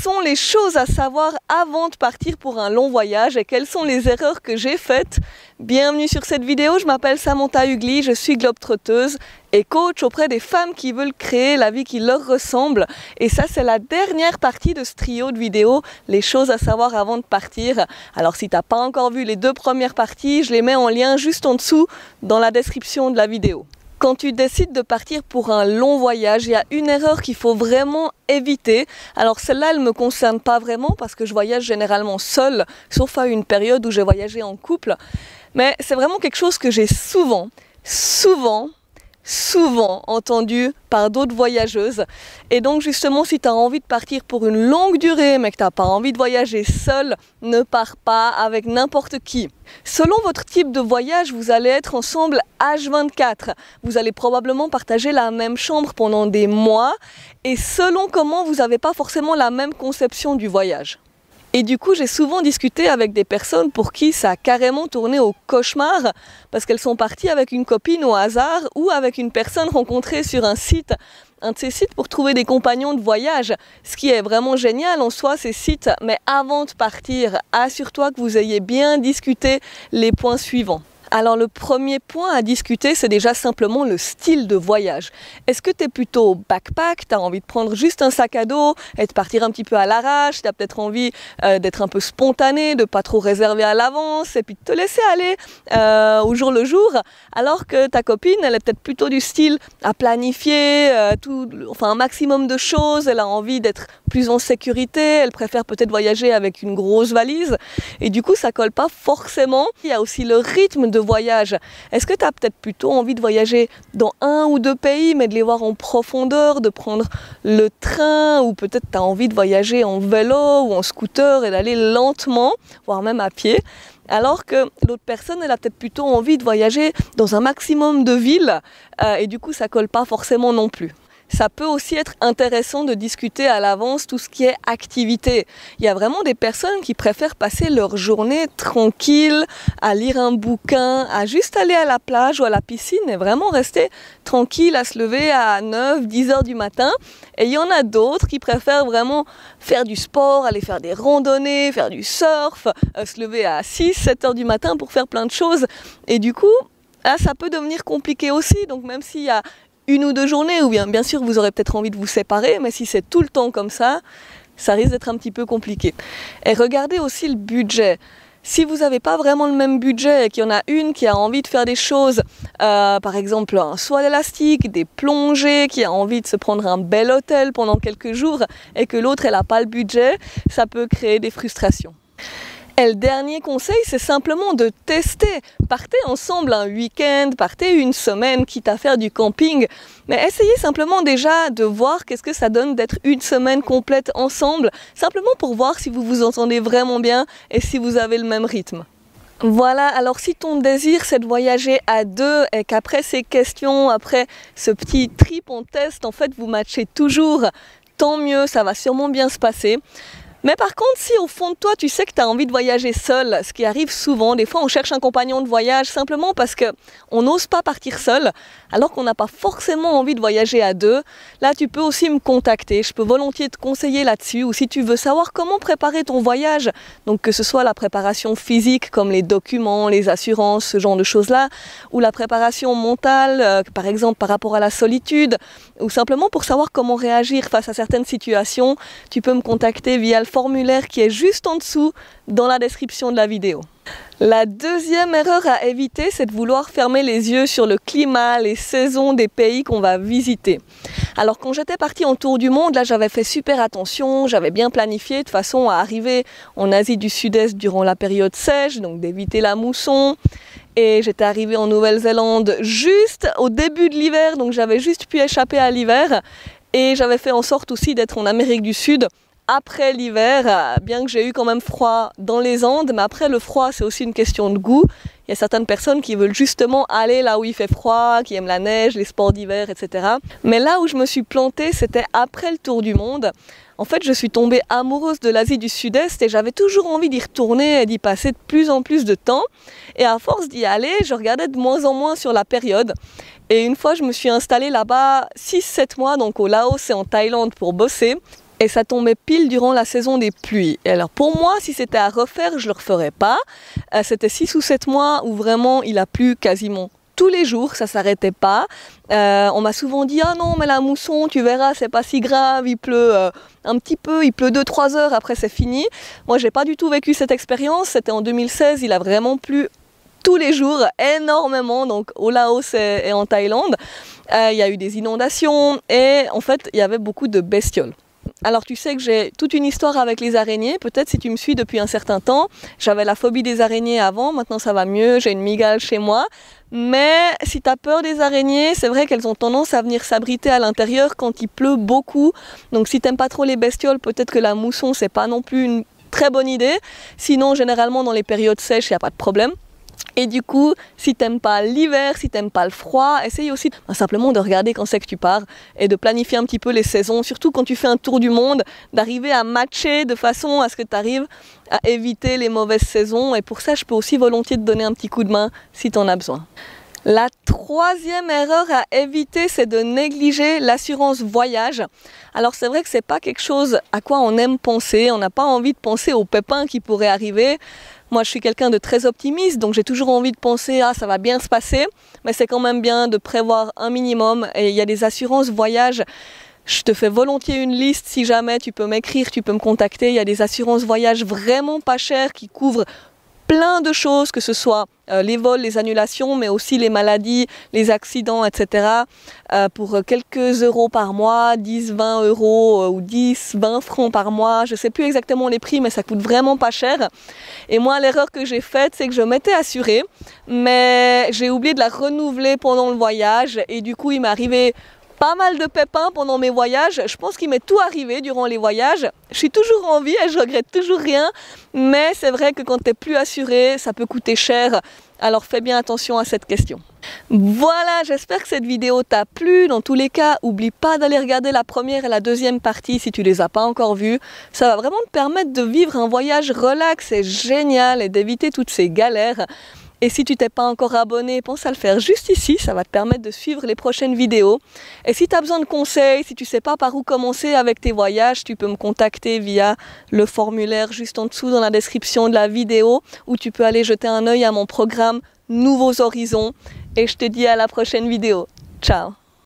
sont les choses à savoir avant de partir pour un long voyage et quelles sont les erreurs que j'ai faites? Bienvenue sur cette vidéo, je m'appelle Samantha Hugli, je suis globe-trotteuse et coach auprès des femmes qui veulent créer la vie qui leur ressemble. Et ça, c'est la dernière partie de ce trio de vidéos, les choses à savoir avant de partir. Alors si tu n'as pas encore vu les deux premières parties, je les mets en lien juste en dessous dans la description de la vidéo. Quand tu décides de partir pour un long voyage, il y a une erreur qu'il faut vraiment éviter. Alors celle-là, elle ne me concerne pas vraiment parce que je voyage généralement seule, sauf à une période où j'ai voyagé en couple. Mais c'est vraiment quelque chose que j'ai souvent entendu par d'autres voyageuses. Et donc justement, si tu as envie de partir pour une longue durée, mais que tu n'as pas envie de voyager seul, ne pars pas avec n'importe qui. Selon votre type de voyage, vous allez être ensemble H24. Vous allez probablement partager la même chambre pendant des mois. Et selon comment, vous n'avez pas forcément la même conception du voyage. Et du coup, j'ai souvent discuté avec des personnes pour qui ça a carrément tourné au cauchemar parce qu'elles sont parties avec une copine au hasard ou avec une personne rencontrée sur un de ces sites pour trouver des compagnons de voyage. Ce qui est vraiment génial en soi, ces sites. Mais avant de partir, assure-toi que vous ayez bien discuté les points suivants. Alors le premier point à discuter, c'est déjà simplement le style de voyage. Est-ce que tu es plutôt backpack, tu as envie de prendre juste un sac à dos et de partir un petit peu à l'arrache, tu as peut-être envie d'être un peu spontané, de pas trop réserver à l'avance et puis de te laisser aller au jour le jour, alors que ta copine, elle est peut-être plutôt du style à planifier un maximum de choses, elle a envie d'être plus en sécurité, elle préfère peut-être voyager avec une grosse valise et du coup ça colle pas forcément. Il y a aussi le rythme de voyage. Est-ce que tu as peut-être plutôt envie de voyager dans un ou deux pays, mais de les voir en profondeur, de prendre le train, ou peut-être tu as envie de voyager en vélo ou en scooter et d'aller lentement, voire même à pied, alors que l'autre personne, elle a peut-être plutôt envie de voyager dans un maximum de villes et du coup ça colle pas forcément non plus. Ça peut aussi être intéressant de discuter à l'avance tout ce qui est activité. Il y a vraiment des personnes qui préfèrent passer leur journée tranquille, à lire un bouquin, à juste aller à la plage ou à la piscine et vraiment rester tranquille, à se lever à 9, 10 heures du matin. Et il y en a d'autres qui préfèrent vraiment faire du sport, aller faire des randonnées, faire du surf, se lever à 6, 7 heures du matin pour faire plein de choses. Et du coup, là, ça peut devenir compliqué aussi. Donc même s'il y a une ou deux journées, ou bien sûr vous aurez peut-être envie de vous séparer, mais si c'est tout le temps comme ça risque d'être un petit peu compliqué. Et regardez aussi le budget. Si vous n'avez pas vraiment le même budget et qu'il y en a une qui a envie de faire des choses, par exemple un saut à l'élastique, des plongées, qui a envie de se prendre un bel hôtel pendant quelques jours et que l'autre elle n'a pas le budget, ça peut créer des frustrations. Et le dernier conseil, c'est simplement de tester. Partez ensemble un week-end, partez une semaine, quitte à faire du camping. Mais essayez simplement déjà de voir qu'est-ce que ça donne d'être une semaine complète ensemble, simplement pour voir si vous vous entendez vraiment bien et si vous avez le même rythme. Voilà, alors si ton désir c'est de voyager à deux et qu'après ces questions, après ce petit trip en test, en fait vous matchez toujours, tant mieux, ça va sûrement bien se passer. Mais par contre, si au fond de toi, tu sais que tu as envie de voyager seul, ce qui arrive souvent, des fois on cherche un compagnon de voyage simplement parce qu'on n'ose pas partir seul, alors qu'on n'a pas forcément envie de voyager à deux, là tu peux aussi me contacter, je peux volontiers te conseiller là-dessus, ou si tu veux savoir comment préparer ton voyage, donc que ce soit la préparation physique comme les documents, les assurances, ce genre de choses-là, ou la préparation mentale, par exemple par rapport à la solitude, ou simplement pour savoir comment réagir face à certaines situations, tu peux me contacter via le formulaire qui est juste en dessous dans la description de la vidéo. La deuxième erreur à éviter, c'est de vouloir fermer les yeux sur le climat, les saisons des pays qu'on va visiter. Alors quand j'étais partie en tour du monde, là j'avais fait super attention, j'avais bien planifié de façon à arriver en Asie du Sud-Est durant la période sèche, donc d'éviter la mousson. Et j'étais arrivée en Nouvelle-Zélande juste au début de l'hiver, donc j'avais juste pu échapper à l'hiver. Et j'avais fait en sorte aussi d'être en Amérique du Sud après l'hiver, bien que j'ai eu quand même froid dans les Andes, mais après le froid c'est aussi une question de goût. Il y a certaines personnes qui veulent justement aller là où il fait froid, qui aiment la neige, les sports d'hiver, etc. Mais là où je me suis plantée, c'était après le tour du monde. En fait, je suis tombée amoureuse de l'Asie du Sud-Est et j'avais toujours envie d'y retourner et d'y passer de plus en plus de temps. Et à force d'y aller, je regardais de moins en moins sur la période. Et une fois, je me suis installée là-bas 6-7 mois, donc au Laos et en Thaïlande pour bosser. Et ça tombait pile durant la saison des pluies. Et alors pour moi, si c'était à refaire, je ne le referais pas. C'était 6 ou 7 mois où vraiment il a plu quasiment tous les jours, ça s'arrêtait pas. On m'a souvent dit « Ah non, mais la mousson, tu verras, c'est pas si grave, il pleut un petit peu, il pleut 2-3 heures, après c'est fini. » Moi, j'ai pas du tout vécu cette expérience. C'était en 2016, il a vraiment plu tous les jours, énormément, donc au Laos et en Thaïlande. Il y a eu des inondations et en fait, il y avait beaucoup de bestioles. Alors tu sais que j'ai toute une histoire avec les araignées, peut-être si tu me suis depuis un certain temps. J'avais la phobie des araignées avant, maintenant ça va mieux, j'ai une mygale chez moi. Mais si tu as peur des araignées, c'est vrai qu'elles ont tendance à venir s'abriter à l'intérieur quand il pleut beaucoup. Donc si tu n'aimes pas trop les bestioles, peut-être que la mousson c'est pas non plus une très bonne idée. Sinon généralement dans les périodes sèches, il n'y a pas de problème. Et du coup, si t'aimes pas l'hiver, si t'aimes pas le froid, essaye aussi simplement de regarder quand c'est que tu pars et de planifier un petit peu les saisons, surtout quand tu fais un tour du monde, d'arriver à matcher de façon à ce que tu arrives à éviter les mauvaises saisons. Et pour ça, je peux aussi volontiers te donner un petit coup de main si tu en as besoin. La troisième erreur à éviter, c'est de négliger l'assurance voyage. Alors c'est vrai que c'est pas quelque chose à quoi on aime penser, on n'a pas envie de penser aux pépins qui pourraient arriver. Moi je suis quelqu'un de très optimiste, donc j'ai toujours envie de penser « Ah, ça va bien se passer », mais c'est quand même bien de prévoir un minimum. Et il y a des assurances voyage. Je te fais volontiers une liste, si jamais tu peux m'écrire, tu peux me contacter. Il y a des assurances voyage vraiment pas chères qui couvrent plein de choses, que ce soit les vols, les annulations, mais aussi les maladies, les accidents, etc. Pour quelques euros par mois, 10, 20 euros ou 10, 20 francs par mois. Je ne sais plus exactement les prix, mais ça coûte vraiment pas cher. Et moi, l'erreur que j'ai faite, c'est que je m'étais assurée, mais j'ai oublié de la renouveler pendant le voyage. Et du coup, il m'est arrivé pas mal de pépins pendant mes voyages. Je pense qu'il m'est tout arrivé durant les voyages. Je suis toujours en vie et je regrette toujours rien. Mais c'est vrai que quand tu n'es plus assuré, ça peut coûter cher. Alors fais bien attention à cette question. Voilà, j'espère que cette vidéo t'a plu. Dans tous les cas, n'oublie pas d'aller regarder la première et la deuxième partie si tu ne les as pas encore vues. Ça va vraiment te permettre de vivre un voyage relax et génial et d'éviter toutes ces galères. Et si tu t'es pas encore abonné, pense à le faire juste ici, ça va te permettre de suivre les prochaines vidéos. Et si tu as besoin de conseils, si tu sais pas par où commencer avec tes voyages, tu peux me contacter via le formulaire juste en dessous dans la description de la vidéo, ou tu peux aller jeter un œil à mon programme Nouveaux Horizons. Et je te dis à la prochaine vidéo. Ciao!